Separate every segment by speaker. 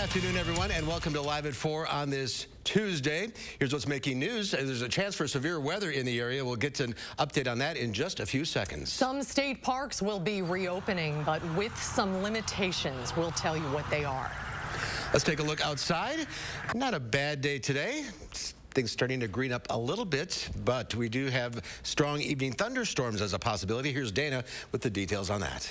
Speaker 1: afternoon, everyone, and welcome to Live at 4 on this Tuesday. Here's what's making news. There's a chance for severe weather in the area. We'll get to an update on that in just a few seconds.
Speaker 2: Some state parks will be reopening, but with some limitations. We'll tell you what they are.
Speaker 1: Let's take a look outside. Not a bad day today. Things starting to green up a little bit, but we do have strong evening thunderstorms as a possibility. Here's Dana with the details on that.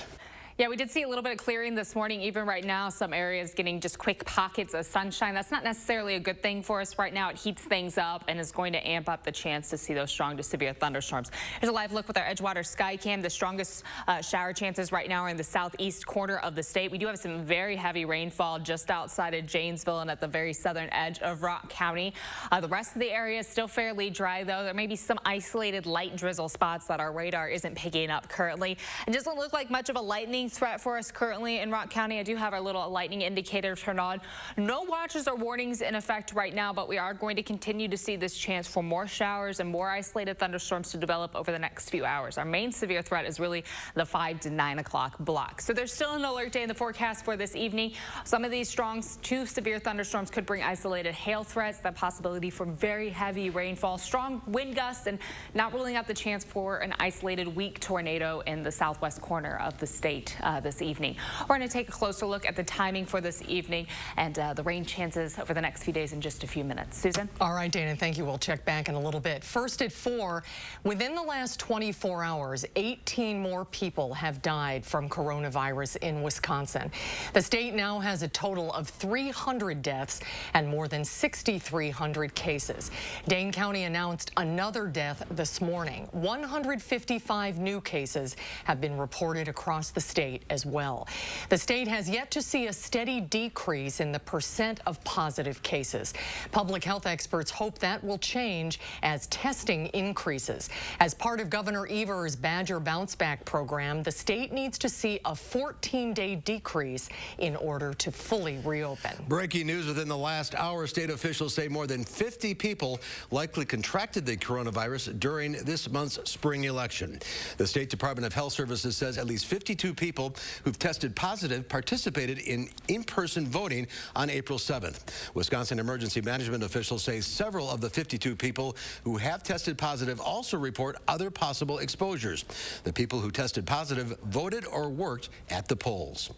Speaker 3: Yeah, we did see a little bit of clearing this morning. Even right now, some areas getting just quick pockets of sunshine. That's not necessarily a good thing for us right now. It heats things up and is going to amp up the chance to see those strong to severe thunderstorms. Here's a live look with our Edgewater sky cam. The strongest shower chances right now are in the southeast corner of the state. We do have some very heavy rainfall just outside of Janesville and at the very southern edge of Rock County. The rest of the area is still fairly dry, though. There may be some isolated light drizzle spots that our radar isn't picking up currently. It doesn't look like much of a lightning threat for us currently in Rock County. I do have our little lightning indicator turned on. No watches or warnings in effect right now, but we are going to continue to see this chance for more showers and more isolated thunderstorms to develop over the next few hours. Our main severe threat is really the 5 to 9 o'clock block. So there's still an alert day in the forecast for this evening. Some of these strong to severe thunderstorms could bring isolated hail threats, the possibility for very heavy rainfall, strong wind gusts, and not ruling out the chance for an isolated weak tornado in the southwest corner of the state this evening. We're going to take a closer look at the timing for this evening and the rain chances over the next few days in just a few minutes. Susan?
Speaker 2: All right, Dana, thank you. We'll check back in a little bit. First at 4, within the last 24 hours, 18 more people have died from coronavirus in Wisconsin. The state now has a total of 300 deaths and more than 6,300 cases. Dane County announced another death this morning. 155 new cases have been reported across the state as well. The state has yet to see a steady decrease in the percent of positive cases. Public health experts hope that will change as testing increases. As part of Governor Evers' Badger Bounce Back program, the state needs to see a 14-day decrease in order to fully reopen.
Speaker 1: Breaking news within the last hour, state officials say more than 50 people likely contracted the coronavirus during this month's spring election. The State Department of Health Services says at least 52 people who've tested positive participated in in-person voting on April 7th. Wisconsin emergency management officials say several of the 52 people who have tested positive also report other possible exposures. The people who tested positive voted or worked at the polls.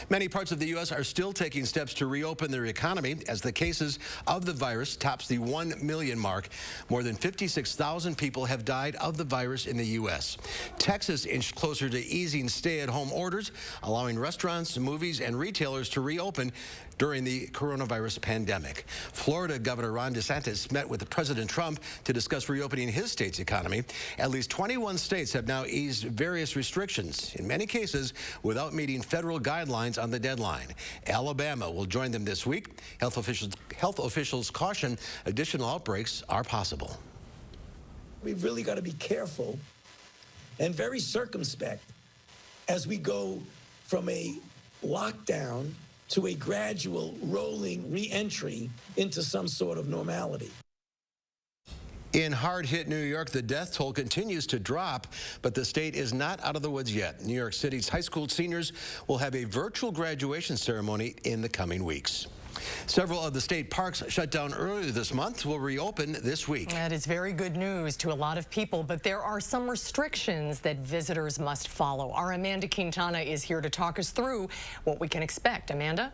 Speaker 1: Many parts of the U.S. are still taking steps to reopen their economy as the cases of the virus tops the 1 million mark. More than 56,000 people have died of the virus in the U.S. Texas inched closer to easing stay-at-home orders, allowing restaurants, movies, and retailers to reopen during the coronavirus pandemic. Florida Governor Ron DeSantis met with President Trump to discuss reopening his state's economy. At least 21 states have now eased various restrictions, in many cases without meeting federal guidelines on the deadline. Alabama will join them this week. Health officials caution additional outbreaks are possible.
Speaker 4: We've really got to be careful and very circumspect as we go from a lockdown to a gradual rolling re-entry into some sort of normality.
Speaker 1: In hard-hit New York, the death toll continues to drop, but the state is not out of the woods yet. New York City's high school seniors will have a virtual graduation ceremony in the coming weeks. Several of the state parks shut down earlier this month will reopen this week.
Speaker 2: That is very good news to a lot of people, but there are some restrictions that visitors must follow. Our Amanda Quintana is here to talk us through what we can expect. Amanda?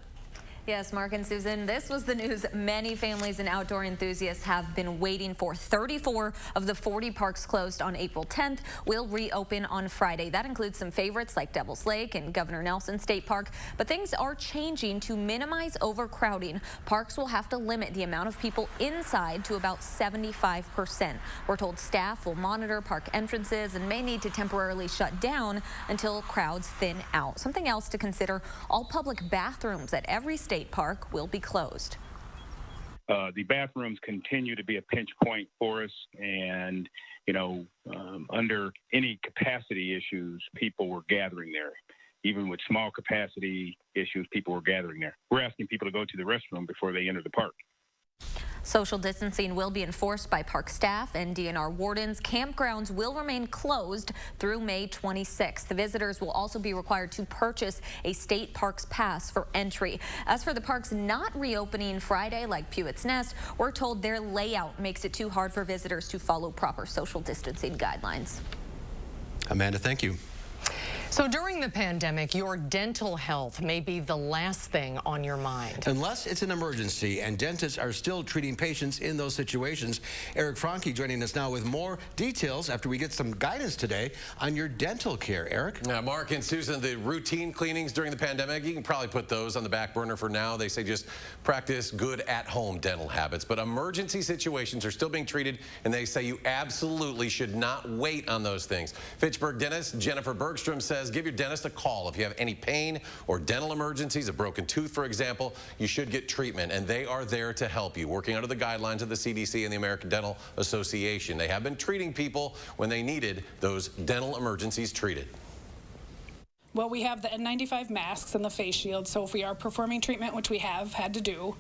Speaker 5: Yes, Mark and Susan, this was the news many families and outdoor enthusiasts have been waiting for. 34 of the 40 parks closed on April 10th will reopen on Friday. That includes some favorites like Devil's Lake and Governor Nelson State Park. But things are changing to minimize overcrowding. Parks will have to limit the amount of people inside to about 75%. We're told staff will monitor park entrances and may need to temporarily shut down until crowds thin out. Something else to consider, all public bathrooms at every state park will be closed.
Speaker 6: The bathrooms continue to be a pinch point for us, and under any capacity issues, people were gathering there. Even with small capacity issues, people were gathering there. We're asking people to go to the restroom before they enter the park.
Speaker 5: Social distancing will be enforced by park staff and DNR wardens. Campgrounds will remain closed through May 26th. The visitors will also be required to purchase a state parks pass for entry. As for the parks not reopening Friday, like Pewett's Nest, we're told their layout makes it too hard for visitors to follow proper social distancing guidelines.
Speaker 1: Amanda, thank you.
Speaker 2: So during the pandemic, your dental health may be the last thing on your mind.
Speaker 1: Unless it's an emergency, and dentists are still treating patients in those situations. Eric Franke joining us now with more details after we get some guidance today on your dental care. Eric?
Speaker 7: Yeah, Mark and Susan, the routine cleanings during the pandemic, you can probably put those on the back burner for now. They say just practice good at-home dental habits. But emergency situations are still being treated, and they say you absolutely should not wait on those things. Fitchburg dentist Jennifer Bergstrom says give your dentist a call if you have any pain or dental emergencies, a broken tooth, for example. You should get treatment, and they are there to help you, working under the guidelines of the CDC and the American Dental Association. They have been treating people when they needed those dental emergencies treated.
Speaker 8: Well, we have the N95 masks and the face shield, so if we are performing treatment, which we have had to do,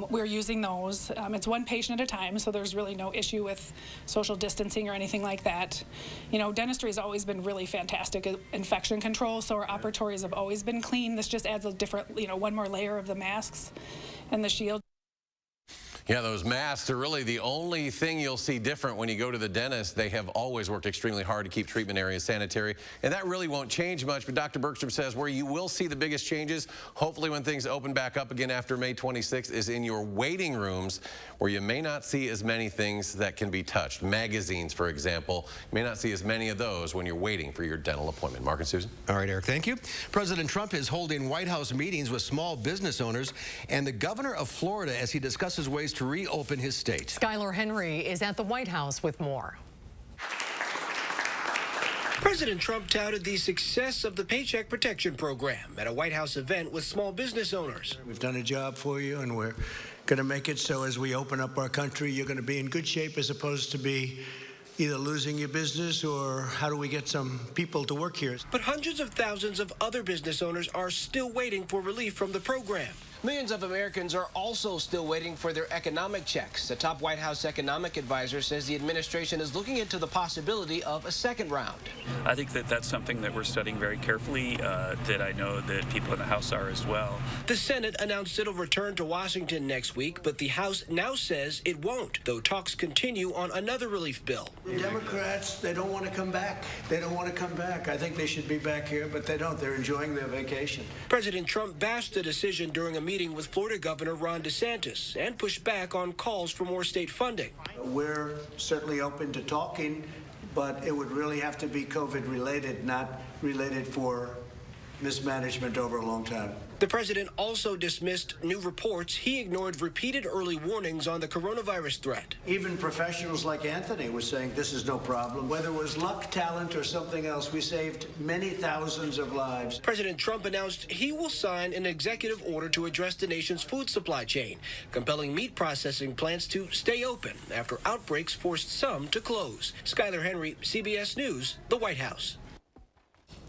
Speaker 8: we're using those. It's one patient at a time, so there's really no issue with social distancing or anything like that. You know, dentistry has always been really fantastic at infection control, so our operatories have always been clean. This just adds a different, one more layer of the masks and the shield.
Speaker 7: Yeah, those masks are really the only thing you'll see different when you go to the dentist. They have always worked extremely hard to keep treatment areas sanitary, and that really won't change much. But Dr. Bergstrom says where you will see the biggest changes, hopefully when things open back up again after May 26th, is in your waiting rooms, where you may not see as many things that can be touched. Magazines, for example, you may not see as many of those when you're waiting for your dental appointment. Mark and Susan?
Speaker 1: All right, Eric, thank you. President Trump is holding White House meetings with small business owners and the governor of Florida as he discusses ways to reopen his state.
Speaker 2: Skylar Henry is at the White House with more.
Speaker 9: President Trump touted the success of the Paycheck Protection Program at a White House event with small business owners.
Speaker 10: We've done a job for you, and we're going to make it so as we open up our country, you're going to be in good shape as opposed to be either losing your business or how do we get some people to work here.
Speaker 9: But hundreds of thousands of other business owners are still waiting for relief from the program.
Speaker 11: Millions of Americans are also still waiting for their economic checks. The top White House economic advisor says the administration is looking into the possibility of a second round.
Speaker 12: I think that that's something that we're studying very carefully, that I know that people in the House are as well.
Speaker 9: The Senate announced it'll return to Washington next week, but the House now says it won't, though talks continue on another relief bill.
Speaker 10: The Democrats, they don't want to come back. They don't want to come back. I think they should be back here, but they don't. They're enjoying their vacation.
Speaker 9: President Trump bashed the decision during a meeting with Florida Governor Ron DeSantis and pushed back on calls for more state funding.
Speaker 10: We're certainly open to talking, but it would really have to be COVID-related, not related for mismanagement over a long time.
Speaker 9: The president also dismissed new reports. He ignored repeated early warnings on the coronavirus threat.
Speaker 10: Even professionals like Anthony were saying this is no problem. Whether it was luck, talent, or something else, we saved many thousands of lives.
Speaker 9: President Trump announced he will sign an executive order to address the nation's food supply chain, compelling meat processing plants to stay open after outbreaks forced some to close. Skylar Henry, CBS News, the White House.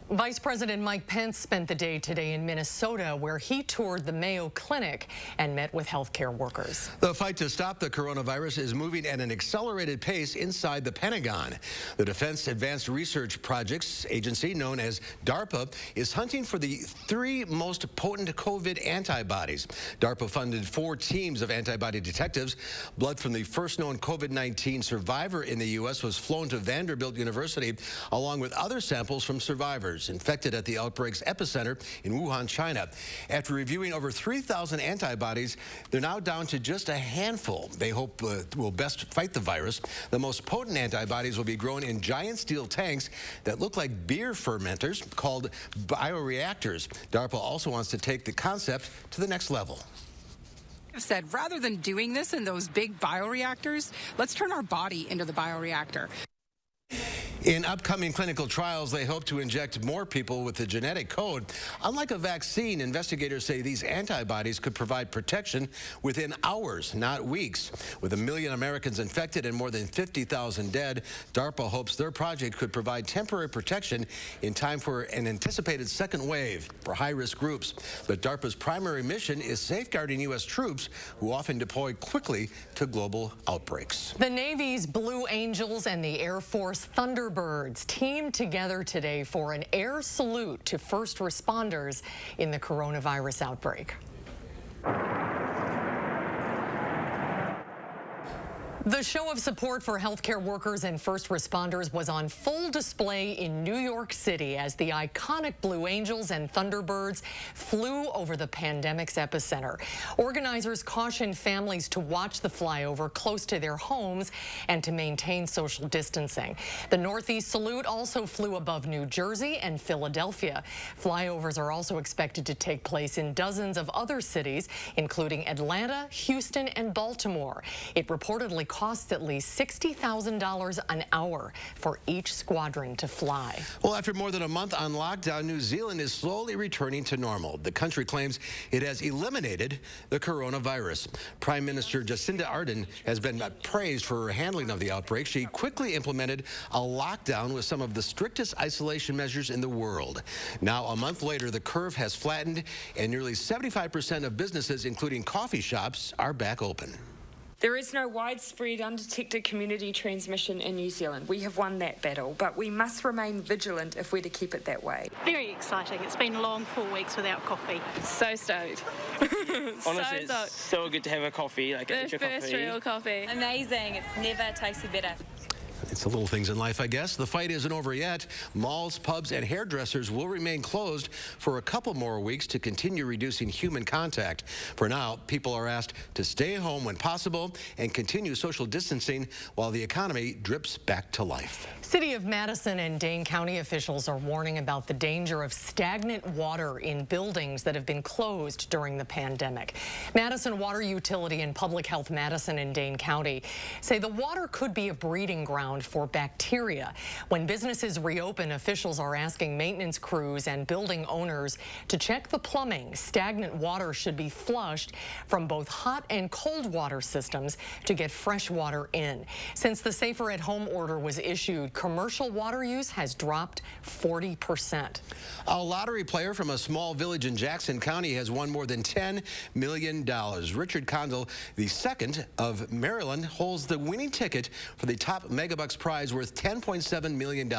Speaker 2: Vice President Mike Pence spent the day today in Minnesota, where he toured the Mayo Clinic and met with healthcare workers.
Speaker 1: The fight to stop the coronavirus is moving at an accelerated pace inside the Pentagon. The Defense Advanced Research Projects Agency, known as DARPA, is hunting for the 3 most potent COVID antibodies. DARPA funded 4 teams of antibody detectives. Blood from the first known COVID-19 survivor in the U.S. was flown to Vanderbilt University, along with other samples from survivors infected at the outbreak's epicenter in Wuhan, China. After reviewing over 3,000 antibodies, they're now down to just a handful they hope will best fight the virus. The most potent antibodies will be grown in giant steel tanks that look like beer fermenters called bioreactors. DARPA also wants to take the concept to the next level.
Speaker 13: Said rather than doing this in those big bioreactors, let's turn our body into the bioreactor.
Speaker 1: In upcoming clinical trials, they hope to inject more people with the genetic code. Unlike a vaccine, investigators say these antibodies could provide protection within hours, not weeks. With 1 million Americans infected and more than 50,000 dead, DARPA hopes their project could provide temporary protection in time for an anticipated second wave for high-risk groups. But DARPA's primary mission is safeguarding U.S. troops who often deploy quickly to global outbreaks.
Speaker 2: The Navy's Blue Angels and the Air Force Thunderbirds teamed together today for an air salute to first responders in the coronavirus outbreak. The show of support for healthcare workers and first responders was on full display in New York City as the iconic Blue Angels and Thunderbirds flew over the pandemic's epicenter. Organizers cautioned families to watch the flyover close to their homes and to maintain social distancing. The Northeast Salute also flew above New Jersey and Philadelphia. Flyovers are also expected to take place in dozens of other cities, including Atlanta, Houston, and Baltimore. It reportedly costs at least $60,000 an hour for each squadron to fly.
Speaker 1: Well, after more than a month on lockdown, New Zealand is slowly returning to normal. The country claims it has eliminated the coronavirus. Prime Minister Jacinda Ardern has been praised for her handling of the outbreak. She quickly implemented a lockdown with some of the strictest isolation measures in the world. Now, a month later, the curve has flattened and nearly 75% of businesses, including coffee shops, are back open.
Speaker 14: There is no widespread undetected community transmission in New Zealand. We have won that battle, but we must remain vigilant if we're to keep it that way.
Speaker 15: Very exciting. It's been a long 4 weeks without coffee.
Speaker 16: So stoked.
Speaker 17: Honestly, it's so good to have a coffee, like
Speaker 16: the first real coffee.
Speaker 18: Amazing. It's never tasted better.
Speaker 1: It's the little things in life, I guess. The fight isn't over yet. Malls, pubs, and hairdressers will remain closed for a couple more weeks to continue reducing human contact. For now, people are asked to stay home when possible and continue social distancing while the economy drips back to life.
Speaker 2: City of Madison and Dane County officials are warning about the danger of stagnant water in buildings that have been closed during the pandemic. Madison Water Utility and Public Health Madison and Dane County say the water could be a breeding ground for bacteria. When businesses reopen, officials are asking maintenance crews and building owners to check the plumbing. Stagnant water should be flushed from both hot and cold water systems to get fresh water in. Since the Safer at Home order was issued, commercial water use has dropped 40%.
Speaker 1: A lottery player from a small village in Jackson County has won more than $10 million. Richard Kangol, the second of Maryland, holds the winning ticket for the top Megabucks prize worth $10.7 million.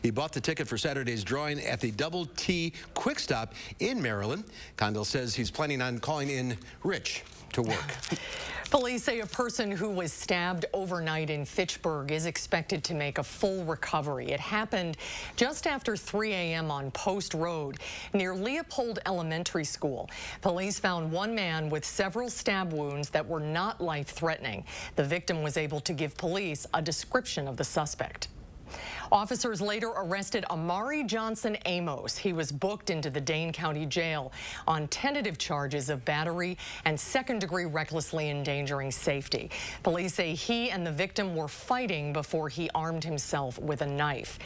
Speaker 1: He bought the ticket for Saturday's drawing at the Double T Quick Stop in Maryland. Kangol says he's planning on calling in Rich to work.
Speaker 2: Police say a person who was stabbed overnight in Fitchburg is expected to make a full recovery. It happened just after 3 a.m. on Post Road near Leopold Elementary School. Police found one man with several stab wounds that were not life-threatening. The victim was able to give police a description of the suspect. Officers later arrested Amari Johnson Amos. He was booked into the Dane County Jail on tentative charges of battery and second-degree recklessly endangering safety. Police say he and the victim were fighting before he armed himself with a knife.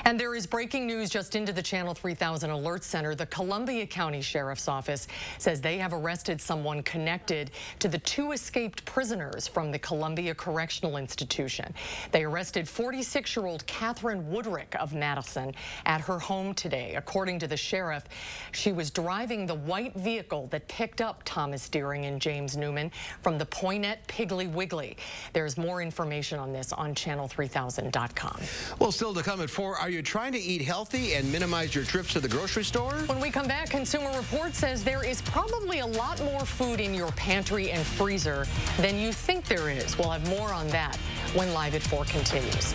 Speaker 2: And there is breaking news just into the Channel 3000 Alert Center. The Columbia County Sheriff's Office says they have arrested someone connected to the 2 escaped prisoners from the Columbia Correctional Institution. They arrested 46-year-old Catherine Woodrick of Madison at her home today. According to the sheriff, she was driving the white vehicle that picked up Thomas Deering and James Newman from the Poinette Piggly Wiggly. There's more information on this on channel3000.com.
Speaker 1: Well, still to come at 4, are you trying to eat healthy and minimize your trips to the grocery store?
Speaker 2: When we come back, Consumer Report says there is probably a lot more food in your pantry and freezer than you think there is. We'll have more on that when Live at 4 continues.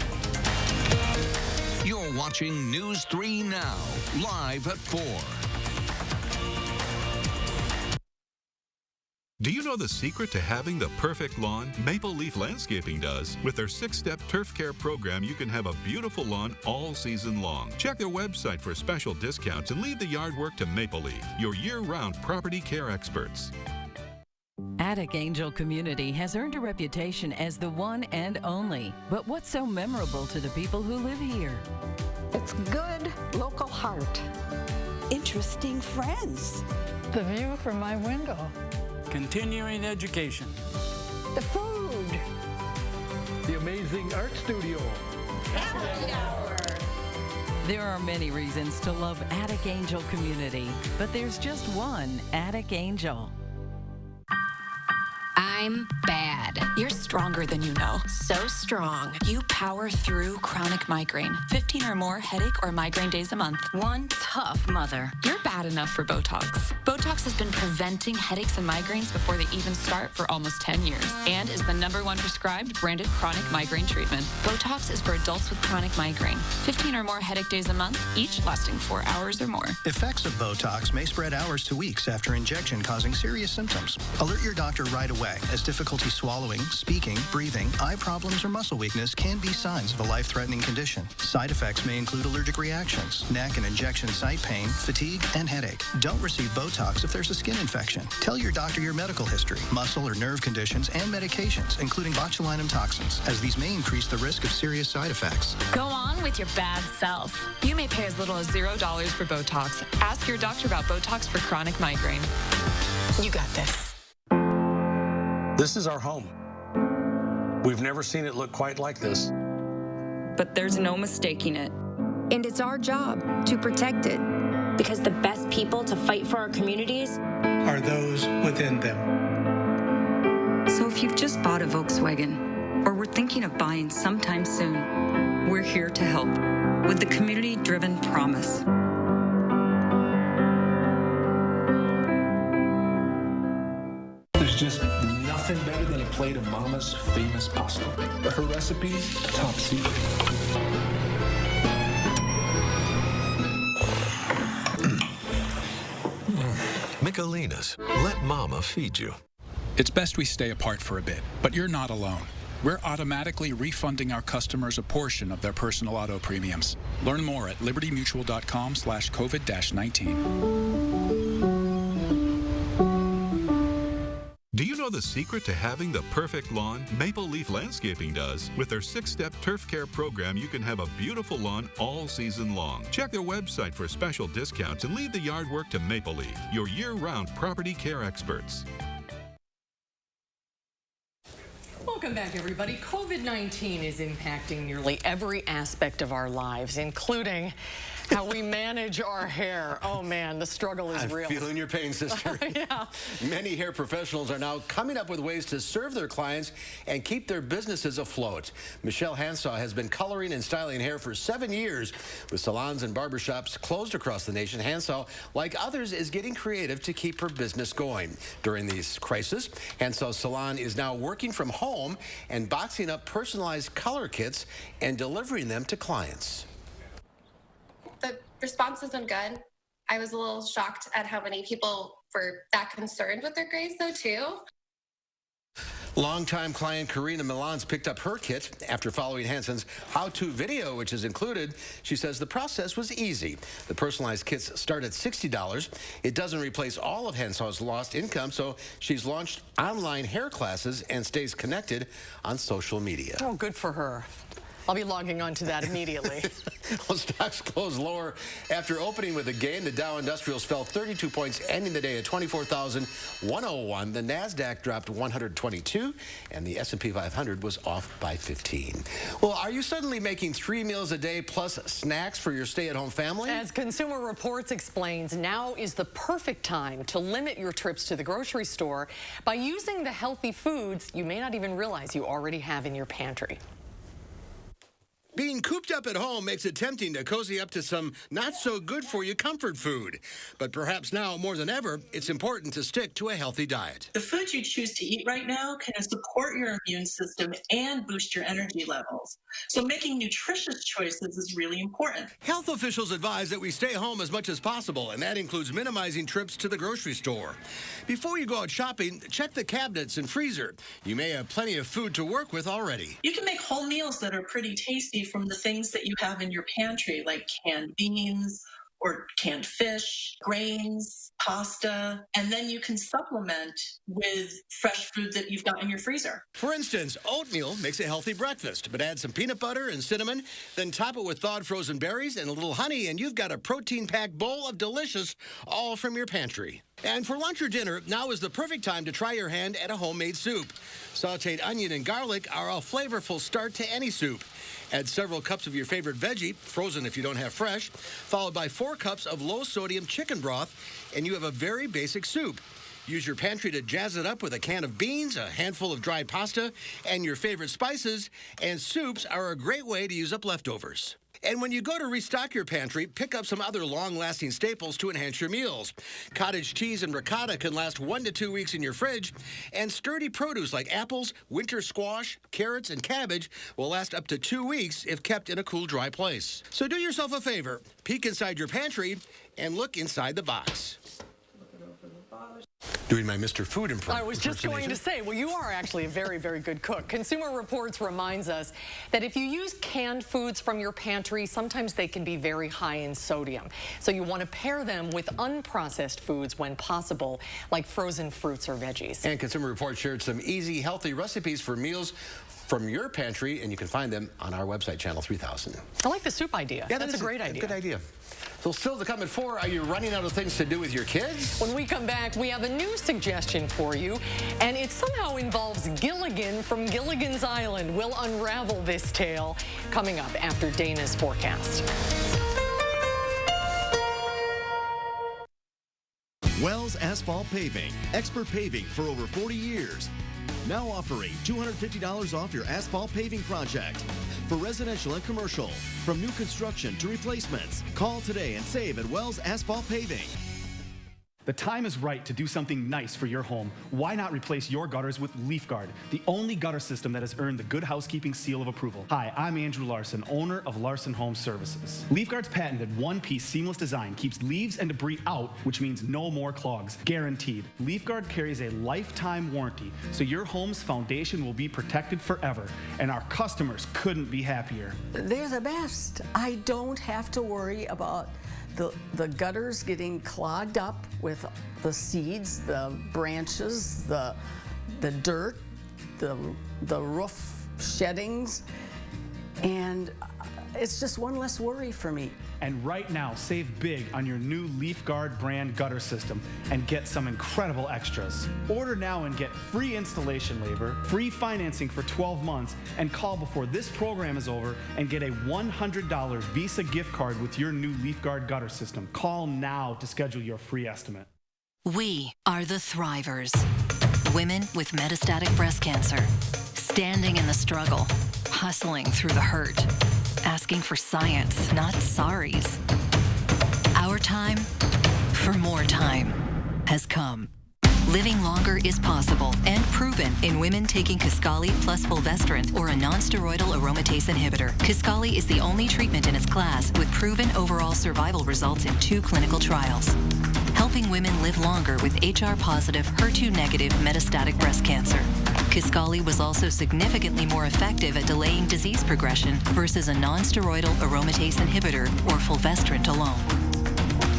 Speaker 19: You're watching News 3 Now, live at 4.
Speaker 20: Do you know the secret to having the perfect lawn? Maple Leaf Landscaping does. With their 6-step turf care program, you can have a beautiful lawn all season long. Check their website for special discounts and leave the yard work to Maple Leaf, your year-round property care experts.
Speaker 21: Attic Angel community has earned a reputation as the one and only. But what's so memorable to the people who live here?
Speaker 22: It's good local heart.
Speaker 23: Interesting friends.
Speaker 22: The view from my window.
Speaker 24: Continuing education.
Speaker 22: The food.
Speaker 25: The amazing art studio.
Speaker 23: Happy hour.
Speaker 21: There are many reasons to love Attic Angel community, but there's just one Attic Angel.
Speaker 26: I'm bad. You're stronger than you know. So strong. You power through chronic migraine. 15 or more headache or migraine days a month. One tough mother. You're bad enough for Botox. Botox has been preventing headaches and migraines before they even start for almost 10 years and is the #1 prescribed branded chronic migraine treatment. Botox is for adults with chronic migraine. 15 or more headache days a month, each lasting 4 hours or more.
Speaker 27: Effects of Botox may spread hours to weeks after injection, causing serious symptoms. Alert your doctor right away, as difficulty swallowing, speaking, breathing, eye problems, or muscle weakness can be signs of a life-threatening condition. Side effects may include allergic reactions, neck and injection site pain, fatigue, and headache. Don't receive Botox if there's a skin infection. Tell your doctor your medical history, muscle or nerve conditions, and medications, including botulinum toxins, as these may increase the risk of serious side effects.
Speaker 26: Go on with your bad self. You may pay as little as $0 for Botox. Ask your doctor about Botox for chronic migraine.
Speaker 2: You got this.
Speaker 28: This is our home. We've never seen it look quite like this.
Speaker 29: But there's no mistaking it. And it's our job to protect it.
Speaker 30: Because the best people to fight for our communities
Speaker 31: are those within them.
Speaker 29: So if you've just bought a Volkswagen or were thinking of buying sometime soon, we're here to help with the community-driven promise.
Speaker 31: There's just nothing better than a plate of Mama's famous pasta. Her recipe, top secret.
Speaker 32: Michelina's. Let Mama feed you.
Speaker 33: It's best we stay apart for a bit, but you're not alone. We're automatically refunding our customers a portion of their personal auto premiums. Learn more at libertymutual.com/COVID-19.
Speaker 20: Do you know the secret to having the perfect lawn? Maple Leaf Landscaping does. With their 6-step turf care program, you can have a beautiful lawn all season long. Check their website for special discounts and leave the yard work to Maple Leaf, your year-round property care experts.
Speaker 2: Welcome back, everybody. COVID-19 is impacting nearly every aspect of our lives, including how we manage our hair. Oh, man, the struggle is real.
Speaker 1: I'm feeling your pain, sister.
Speaker 2: Yeah.
Speaker 1: Many hair professionals are now coming up with ways to serve their clients and keep their businesses afloat. Michelle Hansaw has been coloring and styling hair for 7 years. With salons and barbershops closed across the nation, Hansaw, like others, is getting creative to keep her business going. During this crisis, Hansaw's salon is now working from home and boxing up personalized color kits and delivering them to clients.
Speaker 34: The response has been good. I was a little shocked at how many people were that concerned with their grays, though, too.
Speaker 1: Longtime client Karina Milans picked up her kit after following Hanson's how-to video, which is included. She says the process was easy. The personalized kits start at $60. It doesn't replace all of Hanson's lost income, so she's launched online hair classes and stays connected on social media.
Speaker 2: Oh, good for her. I'll be logging on to that immediately.
Speaker 1: Well, stocks closed lower after opening with a gain. The Dow Industrials fell 32 points, ending the day at 24,101. The NASDAQ dropped 122, and the S&P 500 was off by 15. Well, are you suddenly making 3 meals a day plus snacks for your stay-at-home family?
Speaker 2: As Consumer Reports explains, now is the perfect time to limit your trips to the grocery store by using the healthy foods you may not even realize you already have in your pantry.
Speaker 1: Being cooped up at home makes it tempting to cozy up to some not-so-good-for-you comfort food. But perhaps now, more than ever, it's important to stick to a healthy diet.
Speaker 35: The food you choose to eat right now can support your immune system and boost your energy levels. So making nutritious choices is really important.
Speaker 1: Health officials advise that we stay home as much as possible, and that includes minimizing trips to the grocery store. Before you go out shopping, check the cabinets and freezer. You may have plenty of food to work with already.
Speaker 35: You can make whole meals that are pretty tasty from the things that you have in your pantry, like canned beans, or canned fish, grains, pasta, and then you can supplement with fresh food that you've got in your freezer.
Speaker 1: For instance, oatmeal makes a healthy breakfast, but add some peanut butter and cinnamon, then top it with thawed frozen berries and a little honey, and you've got a protein-packed bowl of delicious, all from your pantry. And for lunch or dinner, now is the perfect time to try your hand at a homemade soup. Sauteed onion and garlic are a flavorful start to any soup. Add several cups of your favorite veggie, frozen if you don't have fresh, followed by 4 cups of low-sodium chicken broth, and you have a very basic soup. Use your pantry to jazz it up with a can of beans, a handful of dried pasta, and your favorite spices, and soups are a great way to use up leftovers. And when you go to restock your pantry, pick up some other long-lasting staples to enhance your meals. Cottage cheese and ricotta can last 1 to 2 weeks in your fridge, and sturdy produce like apples, winter squash, carrots, and cabbage will last up to 2 weeks if kept in a cool, dry place. So do yourself a favor, peek inside your pantry and look inside the box. Doing my Mr. Food impression.
Speaker 2: I was just going to say, well, you are actually a very, very good cook. Consumer Reports reminds us that if you use canned foods from your pantry, sometimes they can be very high in sodium. So you want to pair them with unprocessed foods when possible, like frozen fruits or veggies. And Consumer Reports shared some easy, healthy recipes for meals from your pantry, and you can find them on our website, Channel 3000. I like the soup idea. Yeah, that's a great idea. Good idea. So still to come at 4, are you running out of things to do with your kids? When we come back, we have a new suggestion for you, and it somehow involves Gilligan from Gilligan's Island. We'll unravel this tale coming up after Dana's forecast.
Speaker 3: Wells Asphalt Paving, expert paving for over 40 years. Now offering $250 off your asphalt paving project. For residential and commercial, from new construction to replacements, call today and save at Wells Asphalt Paving.
Speaker 4: The time is right to do something nice for your home. Why not replace your gutters with LeafGuard, the only gutter system that has earned the Good Housekeeping seal of approval? Hi, I'm Andrew Larson, owner of Larson Home Services. LeafGuard's patented one-piece seamless design keeps leaves and debris out, which means no more clogs, guaranteed. LeafGuard carries a lifetime warranty, so your home's foundation will be protected forever, and our customers couldn't be happier.
Speaker 22: They're the best. I don't have to worry about the gutters getting clogged up with the seeds, the branches, the dirt, the roof sheddings, and it's just one less worry for me.
Speaker 4: And right now, save big on your new LeafGuard brand gutter system and get some incredible extras. Order now and get free installation labor, free financing for 12 months, and call before this program is over and get a $100 Visa gift card with your new LeafGuard gutter system. Call now to schedule your free estimate.
Speaker 5: We are the Thrivers. Women with metastatic breast cancer, standing in the struggle, hustling through the hurt, asking for science, not sorries. Our time for more time has come. Living longer is possible and proven in women taking Kisqali plus fulvestrant or a non-steroidal aromatase inhibitor. Kisqali is the only treatment in its class with proven overall survival results in 2 clinical trials, helping women live longer with HR-positive, HER2-negative metastatic breast cancer. Kisqali was also significantly more effective at delaying disease progression versus a non-steroidal aromatase inhibitor or fulvestrant alone.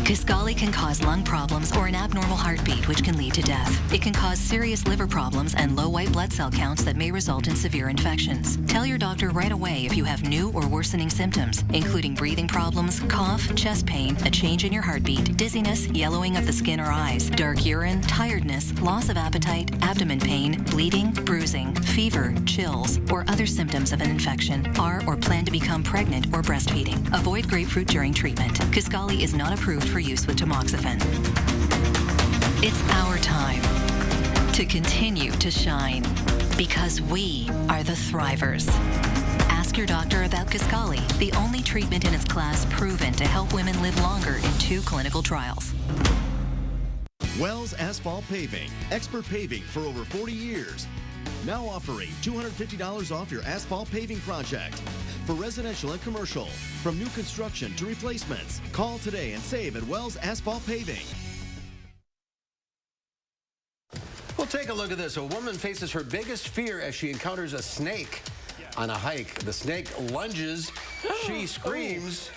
Speaker 5: Kisqali can cause lung problems or an abnormal heartbeat, which can lead to death. It can cause serious liver problems and low white blood cell counts that may result in severe infections. Tell your doctor right away if you have new or worsening symptoms, including breathing problems, cough, chest pain, a change in your heartbeat, dizziness, yellowing of the skin or eyes, dark urine, tiredness, loss of appetite, abdomen pain, bleeding, bruising, fever, chills, or other symptoms of an infection, are or plan to become pregnant or breastfeeding. Avoid grapefruit during treatment. Kisqali is not approved for use with tamoxifen. It's our time to continue to shine because we are the Thrivers. Ask your doctor about Kisqali, the only treatment in its class proven to help women live longer in 2 clinical trials.
Speaker 3: Wells Asphalt Paving, expert paving for over 40 years. Now offering $250 off your asphalt paving project. For residential and commercial, from new construction to replacements, call today and save at Wells Asphalt Paving.
Speaker 1: We'll take a look at this. A woman faces her biggest fear as she encounters a snake on a hike. The snake lunges, she screams,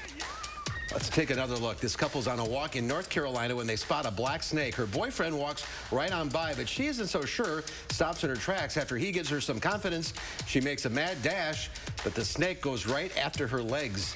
Speaker 1: Let's take another look. This couple's on a walk in North Carolina when they spot a black snake. Her boyfriend walks right on by, but she isn't so sure, stops in her tracks. After he gives her some confidence, she makes a mad dash, but the snake goes right after her legs.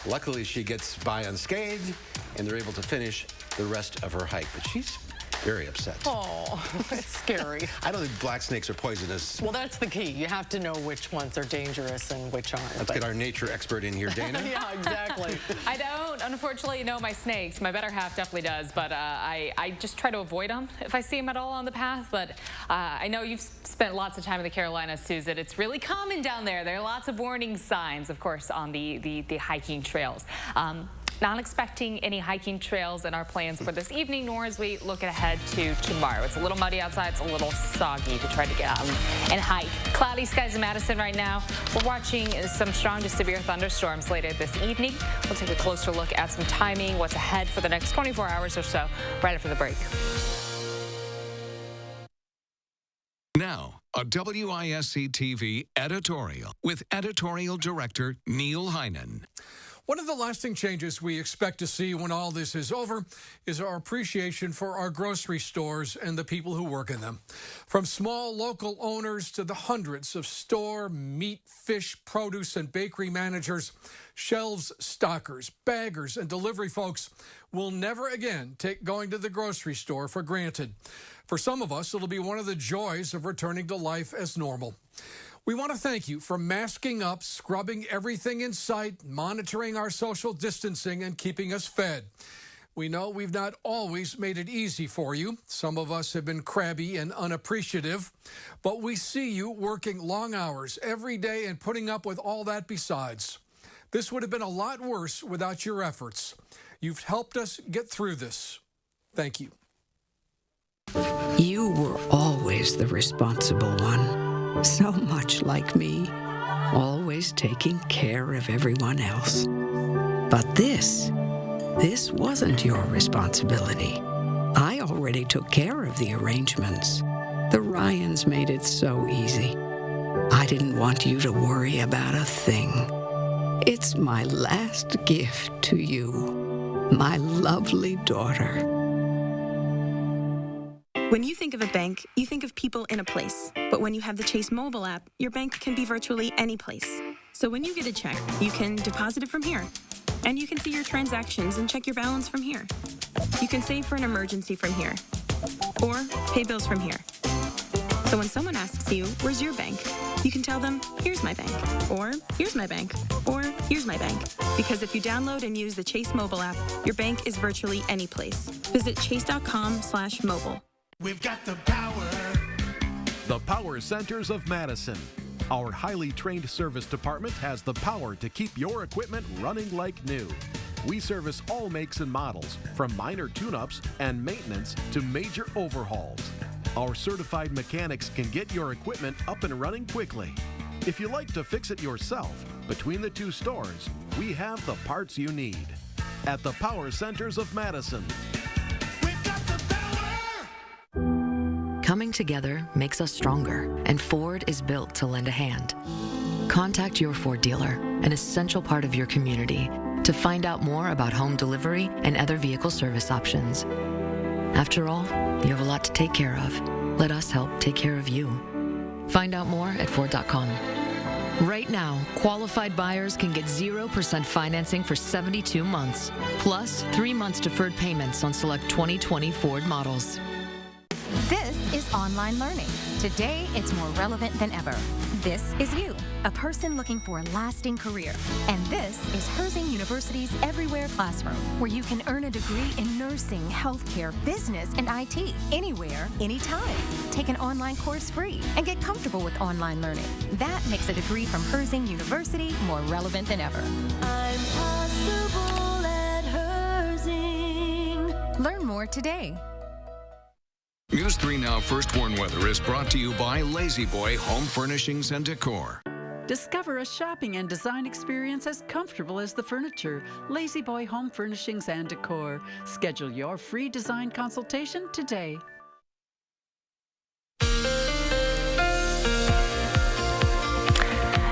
Speaker 1: Luckily, she gets by unscathed, and they're able to finish the rest of her hike. But she's very upset.
Speaker 2: Oh, it's scary.
Speaker 1: I don't think black snakes are poisonous.
Speaker 2: Well, that's the key. You have to know which ones are dangerous and which aren't.
Speaker 1: Let's get our nature expert in here, Dana.
Speaker 2: Yeah, exactly.
Speaker 6: I don't, unfortunately, know my snakes. My better half definitely does, but I just try to avoid them if I see them at all on the path. But I know you've spent lots of time in the Carolinas, Susan. It's really common down there. There are lots of warning signs, of course, on the hiking trails. Not expecting any hiking trails in our plans for this evening, nor as we look ahead to tomorrow. It's a little muddy outside. It's a little soggy to try to get out and hike. Cloudy skies in Madison right now. We're watching some strong to severe thunderstorms later this evening. We'll take a closer look at some timing, what's ahead for the next 24 hours or so, right after the break.
Speaker 7: Now, a WISC-TV editorial with editorial director Neil Heinen.
Speaker 8: One of the lasting changes we expect to see when all this is over is our appreciation for our grocery stores and the people who work in them. From small local owners to the hundreds of store, meat, fish, produce, and bakery managers, shelves stockers, baggers, and delivery folks will never again take going to the grocery store for granted. For some of us, it'll be one of the joys of returning to life as normal. We want to thank you for masking up, scrubbing everything in sight, monitoring our social distancing, and keeping us fed. We know we've not always made it easy for you. Some of us have been crabby and unappreciative, but we see you working long hours every day and putting up with all that besides. This would have been a lot worse without your efforts. You've helped us get through this. Thank you.
Speaker 23: You were always the responsible one. So much like me, always taking care of everyone else. But this wasn't your responsibility. I already took care of the arrangements. The Ryans made it so easy. I didn't want you to worry about a thing. It's my last gift to you, my lovely daughter.
Speaker 9: When you think of a bank, you think of people in a place. But when you have the Chase mobile app, your bank can be virtually any place. So when you get a check, you can deposit it from here. And you can see your transactions and check your balance from here. You can save for an emergency from here. Or pay bills from here. So when someone asks you, where's your bank? You can tell them, here's my bank. Or here's my bank. Or here's my bank. Because if you download and use the Chase mobile app, your bank is virtually any place. Visit chase.com/mobile.
Speaker 10: We've got the power. The Power Centers of Madison. Our highly trained service department has the power to keep your equipment running like new. We service all makes and models, from minor tune-ups and maintenance to major overhauls. Our certified mechanics can get your equipment up and running quickly. If you like to fix it yourself, between the two stores, we have the parts you need. At the Power Centers of Madison.
Speaker 11: Coming together makes us stronger, and Ford is built to lend a hand. Contact your Ford dealer, an essential part of your community, to find out more about home delivery and other vehicle service options. After all, you have a lot to take care of. Let us help take care of you. Find out more at Ford.com. Right now, qualified buyers can get 0% financing for 72 months, plus 3 months deferred payments on select 2020 Ford models.
Speaker 12: This is online learning. Today, it's more relevant than ever. This is you, a person looking for a lasting career. And this is Herzing University's Everywhere Classroom, where you can earn a degree in nursing, healthcare, business, and IT, anywhere, anytime. Take an online course free and get comfortable with online learning. That makes a degree from Herzing University more relevant than ever. I'm possible at Herzing. Learn more today.
Speaker 32: News 3 Now First Warn Weather is brought to you by Lazy Boy Home Furnishings and Decor.
Speaker 13: Discover a shopping and design experience as comfortable as the furniture. Lazy Boy Home Furnishings and Decor. Schedule your free design consultation today.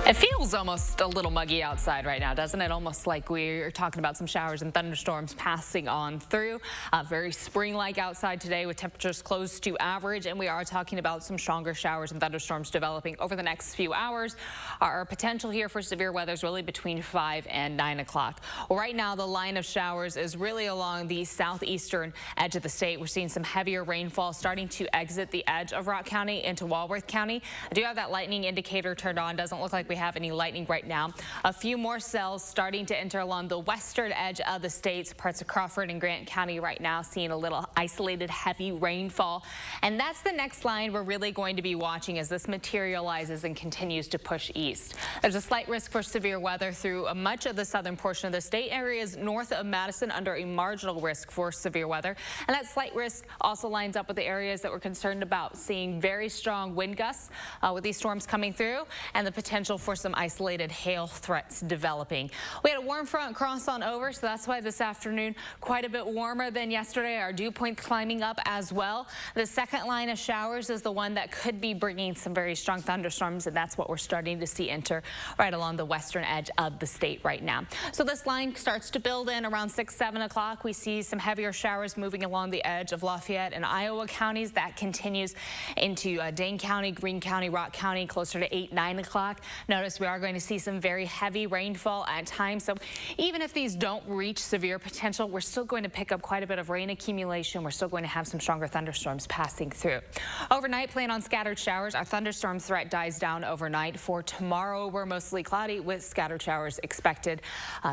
Speaker 6: It feels almost a little muggy outside right now, doesn't it? Almost like we're talking about some showers and thunderstorms passing on through. Very spring-like outside today with temperatures close to average, and we are talking about some stronger showers and thunderstorms developing over the next few hours. Our potential here for severe weather is really between 5 and 9 o'clock. Well, right now, the line of showers is really along the southeastern edge of the state. We're seeing some heavier rainfall starting to exit the edge of Rock County into Walworth County. I do have that lightning indicator turned on. Doesn't look like we have any lightning right now. A few more cells starting to enter along the western edge of the states, parts of Crawford and Grant County right now, seeing a little isolated heavy rainfall. And that's the next line we're really going to be watching as this materializes and continues to push east. There's a slight risk for severe weather through much of the southern portion of the state. Areas north of Madison under a marginal risk for severe weather. And that slight risk also lines up with the areas that we're concerned about seeing very strong wind gusts with these storms coming through and the potential for some isolated hail threats developing. We had a warm front cross on over, so that's why this afternoon quite a bit warmer than yesterday. Our dew point climbing up as well. The second line of showers is the one that could be bringing some very strong thunderstorms, and that's what we're starting to see enter right along the western edge of the state right now. So this line starts to build in around 6, 7 o'clock. We see some heavier showers moving along the edge of Lafayette and Iowa counties. That continues into Dane County, Greene County, Rock County, closer to 8, 9 o'clock. Notice we are going to see some very heavy rainfall at times. So even if these don't reach severe potential, we're still going to pick up quite a bit of rain accumulation. We're still going to have some stronger thunderstorms passing through. Overnight, plan on scattered showers. Our thunderstorm threat dies down overnight. For tomorrow, we're mostly cloudy with scattered showers expected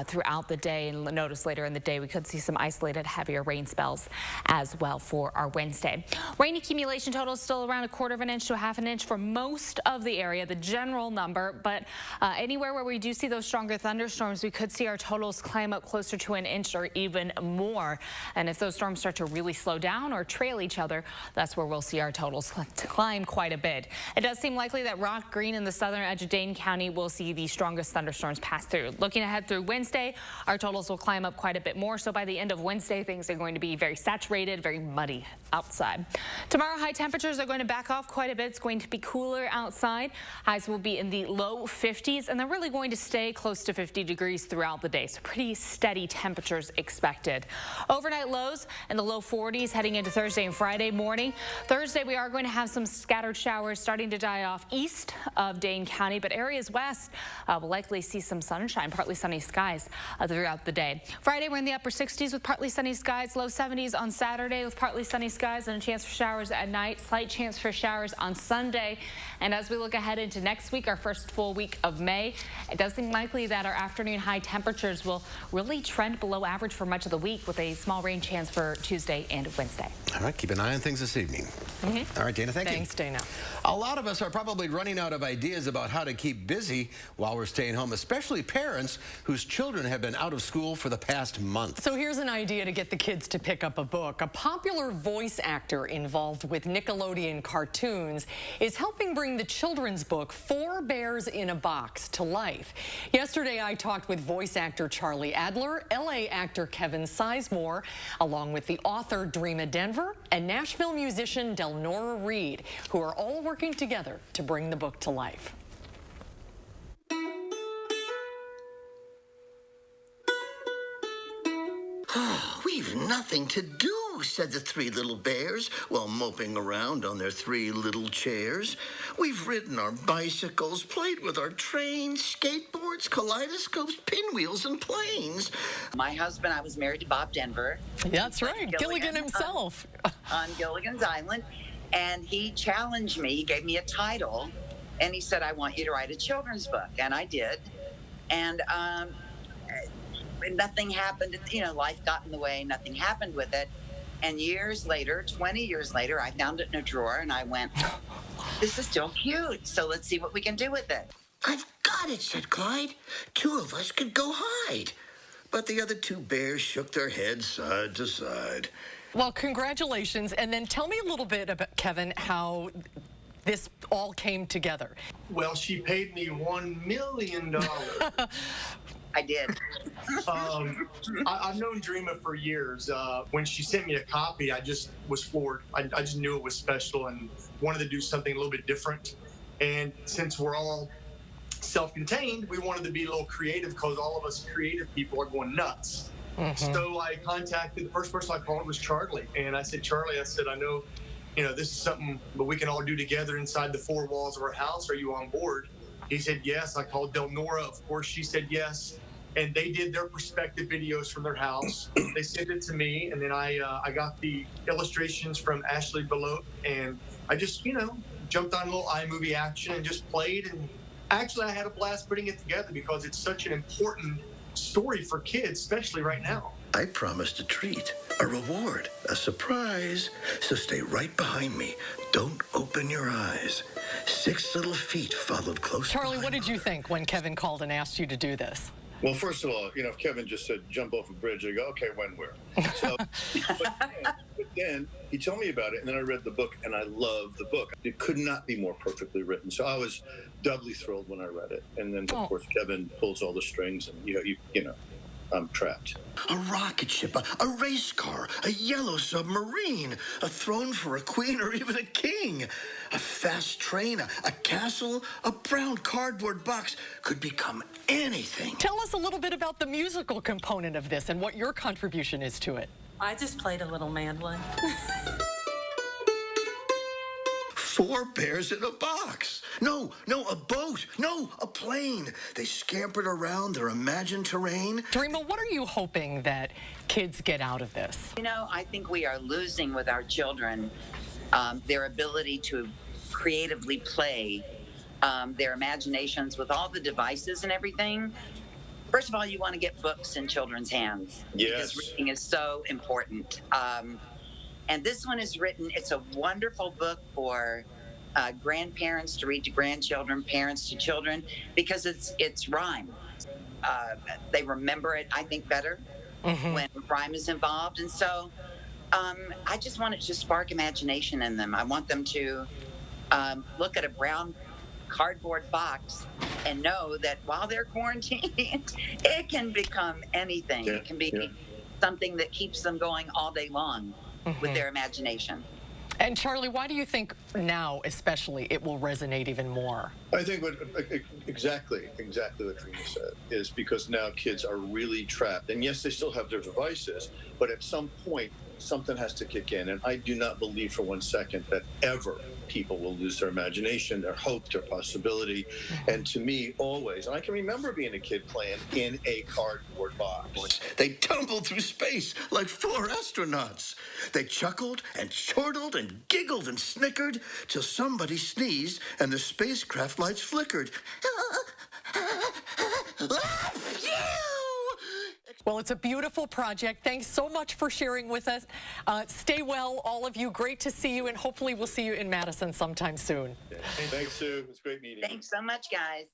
Speaker 6: throughout the day. And notice later in the day, we could see some isolated heavier rain spells as well for our Wednesday. Rain accumulation total is still around 1/4 of an inch to 1/2 an inch for most of the area, the general number, but anywhere where we do see those stronger thunderstorms, we could see our totals climb up closer to an inch or even more. And if those storms start to really slow down or trail each other, that's where we'll see our totals climb quite a bit. It does seem likely that Rock, Greene, and the southern edge of Dane County will see the strongest thunderstorms pass through. Looking ahead through Wednesday, our totals will climb up quite a bit more. So by the end of Wednesday, things are going to be very saturated, very muddy outside. Tomorrow, high temperatures are going to back off quite a bit. It's going to be cooler outside. Highs will be in the low 50s, and they're really going to stay close to 50 degrees throughout the day. So pretty steady temperatures expected. Overnight lows in the low 40s heading into Thursday and Friday morning. Thursday, we are going to have some scattered showers starting to die off east of Dane County, but areas west will likely see some sunshine, partly sunny skies throughout the day. Friday, we're in the upper 60s with partly sunny skies, low 70s on Saturday with partly sunny skies and a chance for showers at night, slight chance for showers on Sunday. And as we look ahead into next week, our first full week of May, it does seem likely that our afternoon high temperatures will really trend below average for much of the week with a small rain chance for Tuesday and Wednesday.
Speaker 1: All right, keep an eye on things this evening. All right, Dana, thank you.
Speaker 2: Thanks, Dana.
Speaker 1: A lot of us are probably running out of ideas about how to keep busy while we're staying home, especially parents whose children have been out of school for the past month.
Speaker 2: So here's an idea to get the kids to pick up a book. A popular voice actor involved with Nickelodeon cartoons is helping bring the children's book 4 Bears in a Box to life. Yesterday, I talked with voice actor Charlie Adler, LA actor Kevin Sizemore, along with the author Dreama Denver and Nashville musician Delnora Reed, who are all working together to bring the book to life.
Speaker 14: We've nothing to do, said the 3 little bears while moping around on their 3 little chairs. We've ridden our bicycles, played with our trains, skateboards, kaleidoscopes, pinwheels, and planes.
Speaker 15: My husband, I was married to Bob Denver.
Speaker 2: That's right, Gilligan himself.
Speaker 15: On Gilligan's Island. And he challenged me, he gave me a title, and he said, I want you to write a children's book. And I did. And nothing happened, life got in the way, nothing happened with it. And years later, 20 years later, I found it in a drawer and I went, this is still cute, so let's see what we can do with it.
Speaker 14: I've got it, said Clyde. 2 of us could go hide. But the other 2 bears shook their heads side to side.
Speaker 2: Well, congratulations. And then tell me a little bit about, Kevin, how this all came together.
Speaker 16: Well, she paid me $1 million.
Speaker 15: I did.
Speaker 16: I've known Dreama for years. When she sent me a copy, I just was floored. I just knew it was special and wanted to do something a little bit different. And since we're all self-contained, we wanted to be a little creative because all of us creative people are going nuts. So I contacted, the first person I called was Charlie. And I said, Charlie, I said, I know, this is something that we can all do together inside the four walls of our house. Are you on board? He said, yes. I called Del Nora. Of course, she said yes. And they did their perspective videos from their house. They sent it to me. And then I got the illustrations from Ashley Belote. And I just, jumped on a little iMovie action and just played. And actually, I had a blast putting it together because it's such an important story for kids, especially right now.
Speaker 14: I promised a treat, a reward, a surprise. So stay right behind me. Don't open your eyes. 6 little feet followed close.
Speaker 2: Charlie, what did you think when Kevin called and asked you to do this?
Speaker 17: Well, first of all, if Kevin just said jump off a bridge, I go, okay, when, where? So, but then he told me about it, and then I read the book, and I loved the book. It could not be more perfectly written. So I was doubly thrilled when I read it. And then, of course, Kevin pulls all the strings, and I'm trapped.
Speaker 14: A rocket ship, a race car, a yellow submarine, a throne for a queen or even a king, a fast train, a castle, a brown cardboard box could become anything.
Speaker 2: Tell us a little bit about the musical component of this and what your contribution is to it.
Speaker 18: I just played a little mandolin.
Speaker 14: 4 bears in a box. No, a boat. No, a plane. They scampered around their imagined terrain.
Speaker 2: Dreama, what are you hoping that kids get out of this?
Speaker 15: I think we are losing with our children their ability to creatively play their imaginations with all the devices and everything. First of all, you want to get books in children's hands.
Speaker 17: Yes.
Speaker 15: Because reading is so important. And this one is written, it's a wonderful book for grandparents to read to grandchildren, parents to children, because it's rhyme. They remember it, I think, better when rhyme is involved. And so I just want it to spark imagination in them. I want them to look at a brown cardboard box and know that while they're quarantined, it can become anything. It can be something that keeps them going all day long with their imagination.
Speaker 2: And Charlie, why do you think now, especially, it will resonate even more?
Speaker 17: I think exactly what Dreama said is because now kids are really trapped. And yes, they still have their devices, but at some point, something has to kick in. And I do not believe for one second that ever people will lose their imagination, their hope, their possibility. And to me, always, and I can remember being a kid playing in a cardboard box.
Speaker 14: They tumbled through space like 4 astronauts. They chuckled and chortled and giggled and snickered till somebody sneezed and the spacecraft lights flickered.
Speaker 2: Well, it's a beautiful project. Thanks so much for sharing with us. Stay well, all of you. Great to see you, and hopefully we'll see you in Madison sometime soon.
Speaker 17: Thanks, Sue. It was a great meeting you.
Speaker 15: Thanks so much, guys.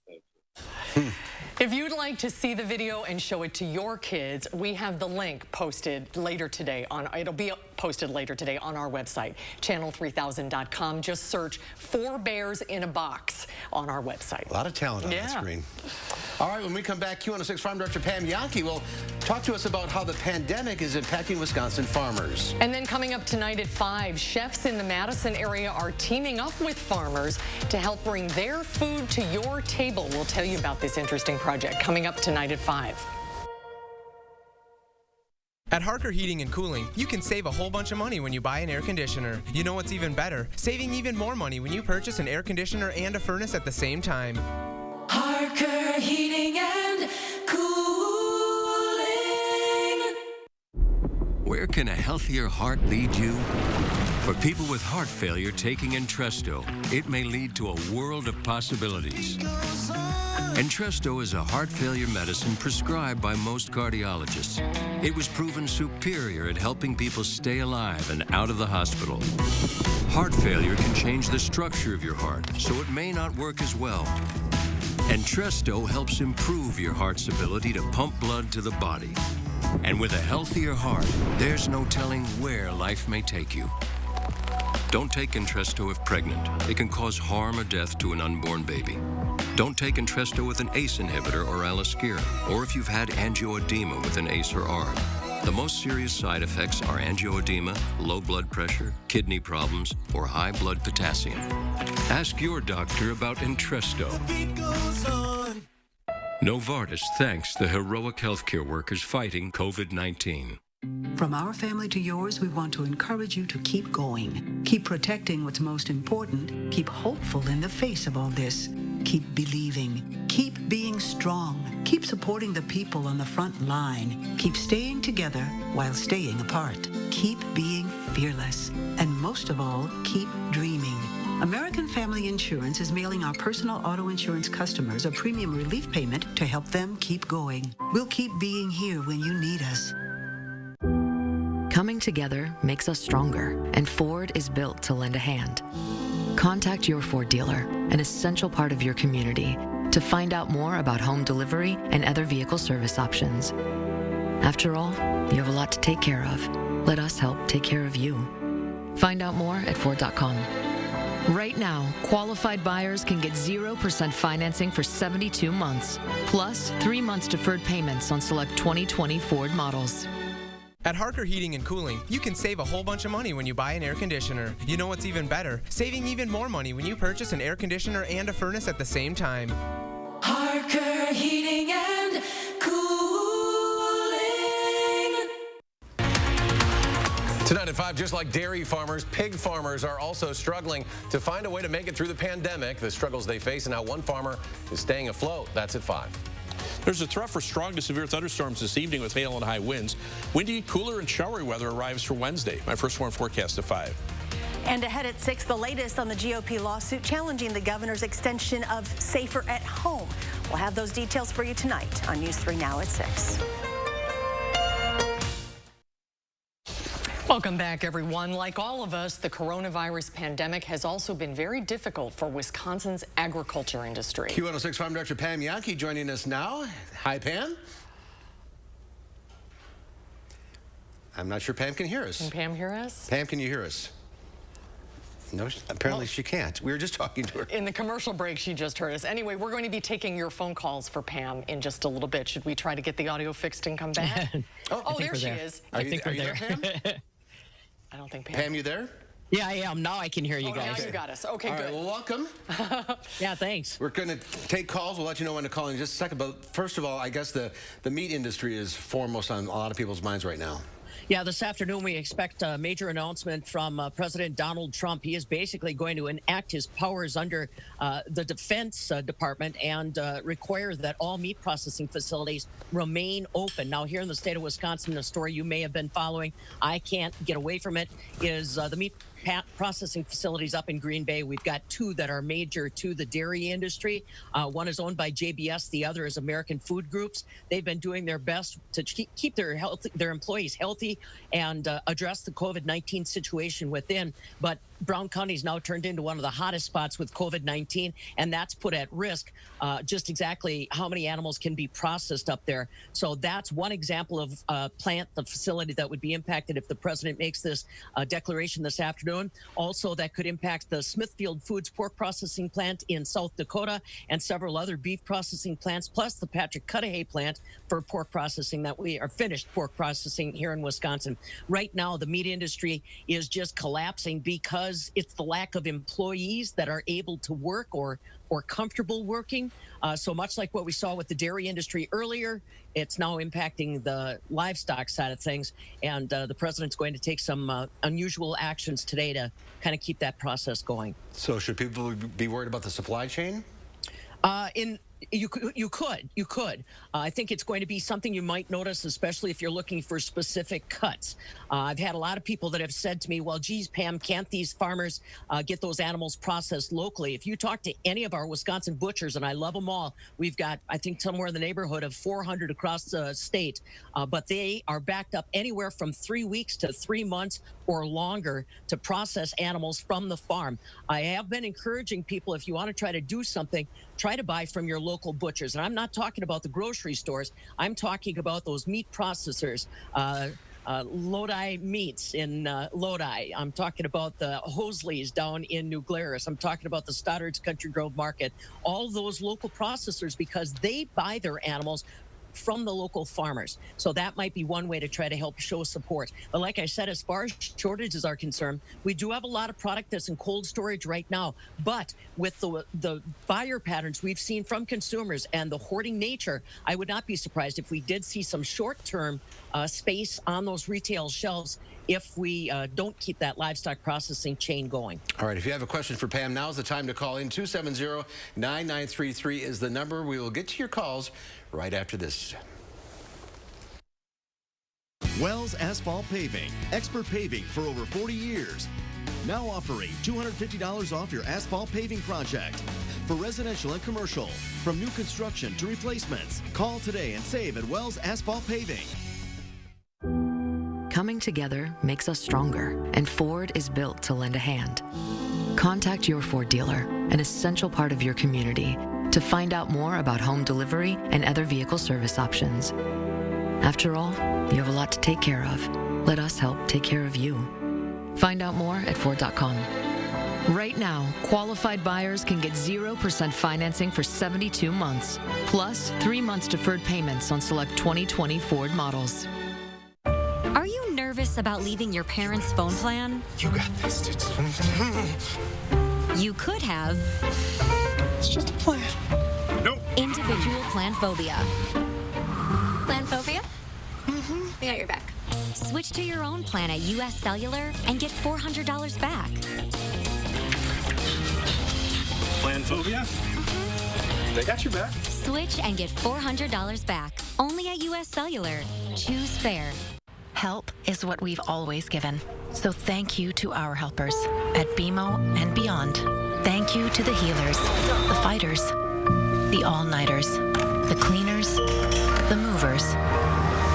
Speaker 2: If you'd like to see the video and show it to your kids, we have the link posted later today it'll be posted later today on our website, channel3000.com. Just search 4 bears in a box on our website.
Speaker 1: A lot of talent on that screen. All right, when we come back, Q106 Farm Director Pam Yankee will talk to us about how the pandemic is impacting Wisconsin farmers.
Speaker 2: And then coming up tonight at 5, chefs in the Madison area are teaming up with farmers to help bring their food to your table. We'll tell you about this interesting project coming up tonight at 5.
Speaker 19: At Harker Heating and Cooling, you can save a whole bunch of money when you buy an air conditioner. You know what's even better? Saving even more money when you purchase an air conditioner and a furnace at the same time.
Speaker 20: Harker Heating and Cooling.
Speaker 21: Where can a healthier heart lead you? For people with heart failure taking Entresto, it may lead to a world of possibilities. Entresto is a heart failure medicine prescribed by most cardiologists. It was proven superior at helping people stay alive and out of the hospital. Heart failure can change the structure of your heart, so it may not work as well. Entresto helps improve your heart's ability to pump blood to the body. And with a healthier heart, there's no telling where life may take you. Don't take Entresto if pregnant. It can cause harm or death to an unborn baby. Don't take Entresto with an ACE inhibitor or Alaskira, or if you've had angioedema with an ACE or ARB. The most serious side effects are angioedema, low blood pressure, kidney problems, or high blood potassium. Ask your doctor about Entresto. Novartis thanks the heroic healthcare workers fighting COVID-19.
Speaker 3: From our family to yours, we want to encourage you to keep going. Keep protecting what's most important. Keep hopeful in the face of all this. Keep believing. Keep being strong. Keep supporting the people on the front line. Keep staying together while staying apart. Keep being fearless. And most of all, keep dreaming. American Family Insurance is mailing our personal auto insurance customers a premium relief payment to help them keep going. We'll keep being here when you need us.
Speaker 11: Coming together makes us stronger, and Ford is built to lend a hand. Contact your Ford dealer, an essential part of your community, to find out more about home delivery and other vehicle service options. After all, you have a lot to take care of. Let us help take care of you. Find out more at Ford.com. Right now, qualified buyers can get 0% financing for 72 months, plus 3 months deferred payments on select 2020 Ford models.
Speaker 19: At Harker Heating and Cooling, you can save a whole bunch of money when you buy an air conditioner. You know what's even better? Saving even more money when you purchase an air conditioner and a furnace at the same time.
Speaker 20: Harker Heating and Cooling.
Speaker 1: Tonight at 5, just like dairy farmers, pig farmers are also struggling to find a way to make it through the pandemic, the struggles they face, and how one farmer is staying afloat. That's at 5.
Speaker 4: There's a threat for strong to severe thunderstorms this evening with hail and high winds. Windy, cooler, and showery weather arrives for Wednesday. My first warn forecast at 5.
Speaker 5: And ahead at 6, the latest on the GOP lawsuit challenging the governor's extension of Safer at Home. We'll have those details for you tonight on News 3 Now at 6.
Speaker 2: Welcome back, everyone. Like all of us, the coronavirus pandemic has also been very difficult for Wisconsin's agriculture industry.
Speaker 1: Q106 Farm Director Pam Yankee joining us now. Hi, Pam. I'm not sure Pam can hear us.
Speaker 2: Can Pam hear us?
Speaker 1: Pam, can you hear us? No, apparently she can't. We were just talking to her.
Speaker 2: In the commercial break, she just heard us. Anyway, we're going to be taking your phone calls for Pam in just a little bit. Should we try to get the audio fixed and come back? Oh, there she is.
Speaker 1: Are you there, Pam?
Speaker 2: I don't think Pam.
Speaker 1: Pam, you there?
Speaker 22: Yeah, I am. Now I can hear you guys.
Speaker 2: Now you got us. Okay,
Speaker 1: All
Speaker 2: good.
Speaker 1: right, well, welcome.
Speaker 22: Yeah, thanks.
Speaker 1: We're going to take calls. We'll let you know when to call in just a second. But first of all, I guess the meat industry is foremost on a lot of people's minds right now.
Speaker 22: Yeah, this afternoon we expect a major announcement from President Donald Trump. He is basically going to enact his powers under the Defense Department and require that all meat processing facilities remain open. Now, here in the state of Wisconsin, a story you may have been following, I can't get away from it, is the meat processing facilities up in Green Bay. We've got 2 that are major to the dairy industry. One is owned by JBS. The other is American Food Groups. They've been doing their best to keep their employees healthy and address the COVID-19 situation within. But Brown County is now turned into one of the hottest spots with COVID-19, and that's put at risk just exactly how many animals can be processed up there. So that's one example of a plant, the facility that would be impacted if the president makes this declaration this afternoon. Also, that could impact the Smithfield Foods pork processing plant in South Dakota and several other beef processing plants, plus the Patrick Cudahy plant for pork processing that we are finished pork processing here in Wisconsin. Right now, the meat industry is just collapsing because it's the lack of employees that are able to work or comfortable working. So much like what we saw with the dairy industry earlier, it's now impacting the livestock side of things. And the president's going to take some unusual actions today to kind of keep that process going.
Speaker 1: So should people be worried about the supply chain?
Speaker 22: You could. I think it's going to be something you might notice, especially if you're looking for specific cuts. I've had a lot of people that have said to me, well, geez, Pam, can't these farmers get those animals processed locally? If you talk to any of our Wisconsin butchers, and I love them all, we've got, I think, somewhere in the neighborhood of 400 across the state, but they are backed up anywhere from 3 weeks to 3 months or longer to process animals from the farm. I have been encouraging people, if you want to try to do something, try to buy from your local butchers. And I'm not talking about the grocery stores. I'm talking about those meat processors, Lodi Meats in Lodi. I'm talking about the Hosleys down in New Glarus. I'm talking about the Stoddard's Country Grove Market. All those local processors, because they buy their animals from the local farmers. So that might be one way to try to help show support. But like I said, as far as shortages are concerned, we do have a lot of product that's in cold storage right now. But with the buyer patterns we've seen from consumers and the hoarding nature, I would not be surprised if we did see some short-term space on those retail shelves if we don't keep that livestock processing chain going.
Speaker 1: All right, if you have a question for Pam, now's the time to call in. 270-9933 is the number. We will get to your calls right after this.
Speaker 7: Wells Asphalt Paving, expert paving for over 40 years. Now offering $250 off your asphalt paving project. For residential and commercial, from new construction to replacements. Call today and save at Wells Asphalt Paving.
Speaker 11: Coming together makes us stronger, and Ford is built to lend a hand. Contact your Ford dealer, an essential part of your community, to find out more about home delivery and other vehicle service options. After all, you have a lot to take care of. Let us help take care of you. Find out more at Ford.com. Right now, qualified buyers can get 0% financing for 72 months, plus 3 months deferred payments on select 2020 Ford models.
Speaker 8: Are you nervous about leaving your parents' phone plan?
Speaker 9: You got this.
Speaker 8: You could have.
Speaker 9: It's just a plan. Nope.
Speaker 8: Individual plan phobia.
Speaker 23: Plan phobia? Mm-hmm. We got your back.
Speaker 8: Switch to your own plan at US Cellular and get $400 back.
Speaker 9: Plan phobia? Mm-hmm. They got your back.
Speaker 8: Switch and get $400 back. Only at US Cellular. Choose fair.
Speaker 24: Help is what we've always given. So thank you to our helpers at BMO and beyond. Thank you to the healers, the fighters, the all-nighters, the cleaners, the movers,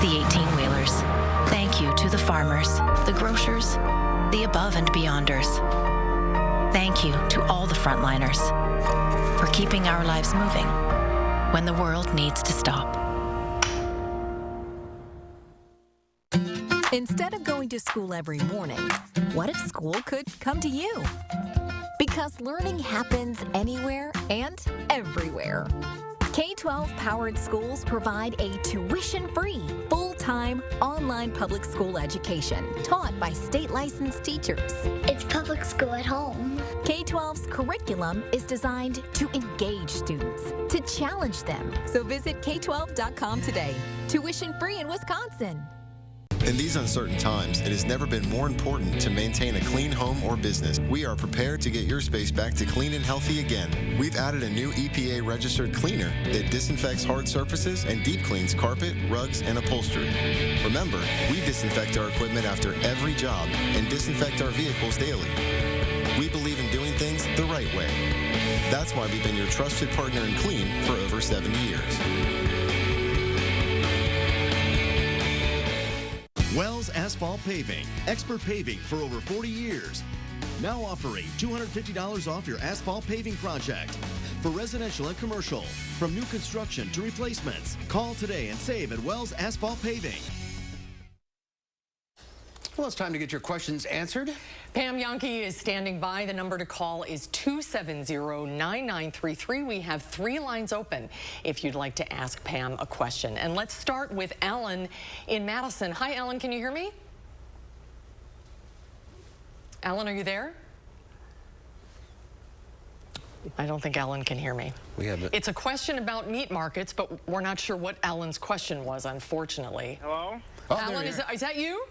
Speaker 24: the 18-wheelers. Thank you to the farmers, the grocers, the above and beyonders. Thank you to all the frontliners for keeping our lives moving when the world needs to stop.
Speaker 25: Instead of going to school every morning, what if school could come to you? Because learning happens anywhere and everywhere. K-12 powered schools provide a tuition-free, full-time, online public school education taught by state-licensed teachers.
Speaker 26: It's public school at home.
Speaker 25: K-12's curriculum is designed to engage students, to challenge them. So visit K12.com today. Tuition-free in Wisconsin.
Speaker 27: In these uncertain times, it has never been more important to maintain a clean home or business. We are prepared to get your space back to clean and healthy again. We've added a new EPA-registered cleaner that disinfects hard surfaces and deep cleans carpet, rugs, and upholstery. Remember, we disinfect our equipment after every job and disinfect our vehicles daily. We believe in doing things the right way. That's why we've been your trusted partner in clean for over 70 years.
Speaker 7: Wells Asphalt Paving, expert paving for over 40 years. Now offering $250 off your asphalt paving project. For residential and commercial, from new construction to replacements. Call today and save at Wells Asphalt Paving.
Speaker 1: Well, it's time to get your questions answered.
Speaker 2: Pam Yankee is standing by. The number to call is 270-9933. We have 3 lines open if you'd like to ask Pam a question. And let's start with Alan in Madison. Hi, Alan. Can you hear me? Alan, are you there? I don't think Alan can hear me. It's a question about meat markets, but we're not sure what Alan's question was, unfortunately.
Speaker 28: Hello?
Speaker 2: Alan, is that you?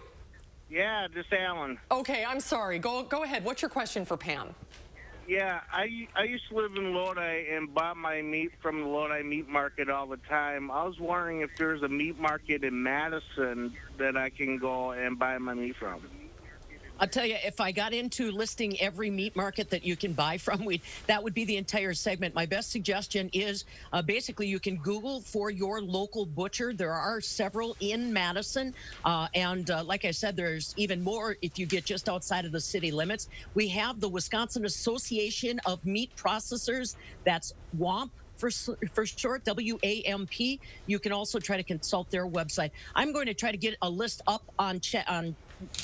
Speaker 28: Yeah, this Alan.
Speaker 2: Okay, I'm sorry. Go ahead. What's your question for Pam?
Speaker 28: Yeah, I used to live in Lodi and bought my meat from the Lodi meat market all the time. I was wondering if there's a meat market in Madison that I can go and buy my meat from.
Speaker 22: I'll tell you, if I got into listing every meat market that you can buy from, that would be the entire segment. My best suggestion is basically you can Google for your local butcher. There are several in Madison. And like I said, there's even more if you get just outside of the city limits. We have the Wisconsin Association of Meat Processors. That's WAMP. For short, WAMP. You can also try to consult their website. I'm going to try to get a list up on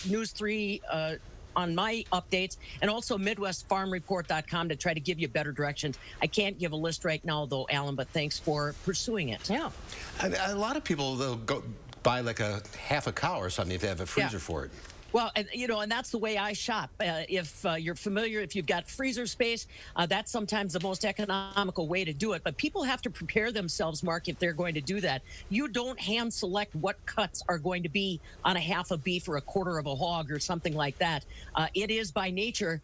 Speaker 22: News 3 on my updates, and also MidwestFarmReport.com to try to give you better directions. I can't give a list right now, though, Alan, but thanks for pursuing it.
Speaker 2: Yeah.
Speaker 1: A lot of people, they'll go buy like a half a cow or something if they have a freezer for it.
Speaker 22: Well, and that's the way I shop. If you're familiar, if you've got freezer space, that's sometimes the most economical way to do it. But people have to prepare themselves, Mark, if they're going to do that. You don't hand select what cuts are going to be on a half a beef or a quarter of a hog or something like that. It is by nature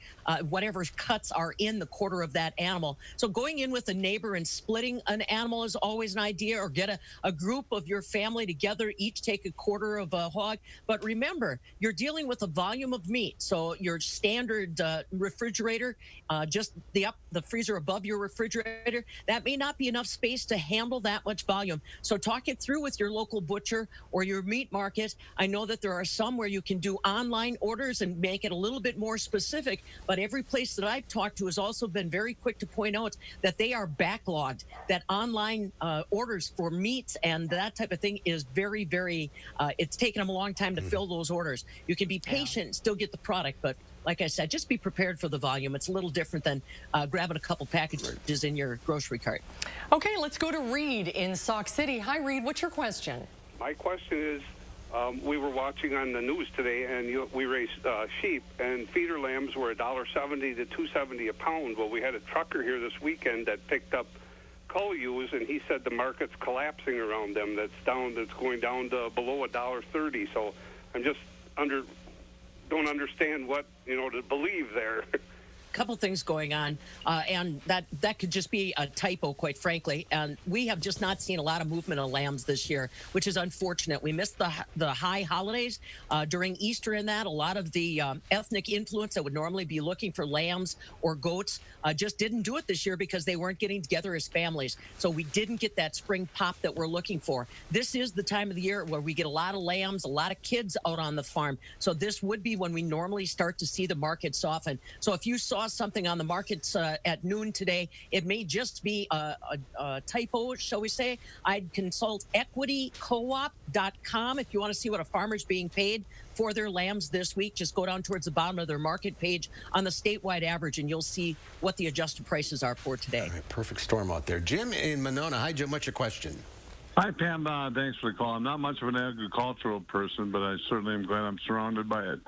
Speaker 22: whatever cuts are in the quarter of that animal. So going in with a neighbor and splitting an animal is always an idea, or get a group of your family together, each take a quarter of a hog. But remember, you're dealing with a volume of meat. So your standard refrigerator, just the freezer above your refrigerator, that may not be enough space to handle that much volume. So talk it through with your local butcher or your meat market. I know that there are some where you can do online orders and make it a little bit more specific, but every place that I've talked to has also been very quick to point out that they are backlogged, that online orders for meats and that type of thing is very, very, it's taken them a long time to fill those orders. You can be patient and still get the product, but like I said, just be prepared for the volume. It's a little different than grabbing a couple packages in your grocery cart.
Speaker 2: Okay, let's go to Reed in Sauk City. Hi, Reed. What's your question?
Speaker 6: My question is, we were watching on the news today, and we raised sheep, and feeder lambs were $1.70 to $2.70 a pound. Well, we had a trucker here this weekend that picked up cull ewes, and he said the market's collapsing around them. That's going down to below $1.30. So I'm just don't understand what to believe there.
Speaker 22: Couple things going on, and that could just be a typo, quite frankly. And we have just not seen a lot of movement of lambs this year, which is unfortunate. We missed the high holidays during Easter, and that a lot of the ethnic influence that would normally be looking for lambs or goats just didn't do it this year because they weren't getting together as families. So we didn't get that spring pop that we're looking for. This is the time of the year where we get a lot of lambs, a lot of kids out on the farm. So this would be when we normally start to see the market soften. So if you saw something on the markets at noon today, it may just be a typo, shall we say. I'd consult equitycoop.com if you want to see what a farmer's being paid for their lambs this week. Just go down towards the bottom of their market page on the statewide average, and you'll see what the adjusted prices are for today.
Speaker 1: All right, perfect storm out there. Jim in Monona. Hi, Jim. What's your question?
Speaker 10: Hi, Pam. Thanks for the call. I'm not much of an agricultural person, but I certainly am glad I'm surrounded by it.